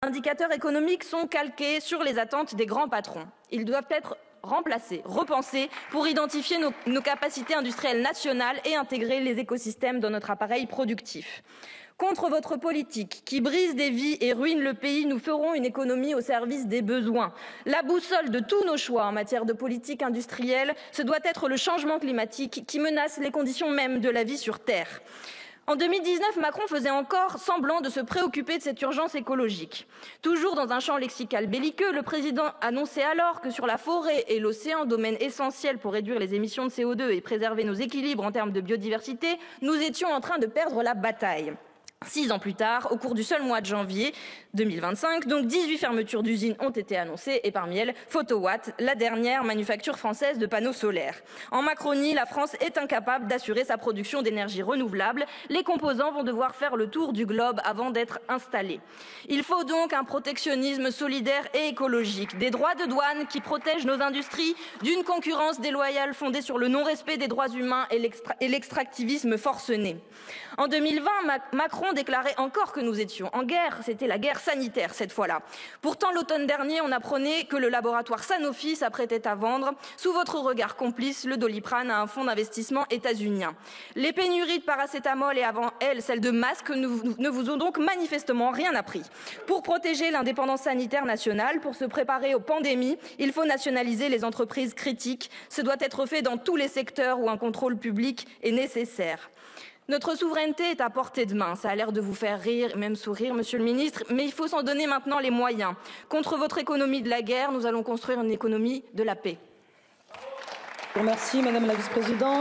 indicateurs économiques sont calqués sur les attentes des grands patrons. Ils doivent être remplacés, repensés pour identifier nos capacités industrielles nationales et intégrer les écosystèmes dans notre appareil productif. Contre votre politique qui brise des vies et ruine le pays, nous ferons une économie au service des besoins. La boussole de tous nos choix en matière de politique industrielle, ce doit être le changement climatique qui menace les conditions mêmes de la vie sur Terre. En 2019, Macron faisait encore semblant de se préoccuper de cette urgence écologique. Toujours dans un champ lexical belliqueux, le président annonçait alors que sur la forêt et l'océan, domaine essentiel pour réduire les émissions de CO2 et préserver nos équilibres en termes de biodiversité, nous étions en train de perdre la bataille. 6 ans plus tard, au cours du seul mois de janvier 2025, donc 18 fermetures d'usines ont été annoncées et parmi elles, Photowatt, la dernière manufacture française de panneaux solaires. En Macronie, la France est incapable d'assurer sa production d'énergie renouvelable. Les composants vont devoir faire le tour du globe avant d'être installés. Il faut donc un protectionnisme solidaire et écologique, des droits de douane qui protègent nos industries d'une concurrence déloyale fondée sur le non-respect des droits humains et l'extractivisme forcené. En 2020, Macron déclarait encore que nous étions en guerre, c'était la guerre sanitaire cette fois-là. Pourtant, l'automne dernier, on apprenait que le laboratoire Sanofi s'apprêtait à vendre, sous votre regard complice, le Doliprane à un fonds d'investissement états-unien. Les pénuries de paracétamol et avant elles, celles de masques ne vous ont donc manifestement rien appris. Pour protéger l'indépendance sanitaire nationale, pour se préparer aux pandémies, il faut nationaliser les entreprises critiques. Ce doit être fait dans tous les secteurs où un contrôle public est nécessaire. Notre souveraineté est à portée de main. Ça a l'air de vous faire rire, même sourire, monsieur le ministre, mais il faut s'en donner maintenant les moyens. Contre votre économie de la guerre, nous allons construire une économie de la paix. Merci, madame la vice-présidente.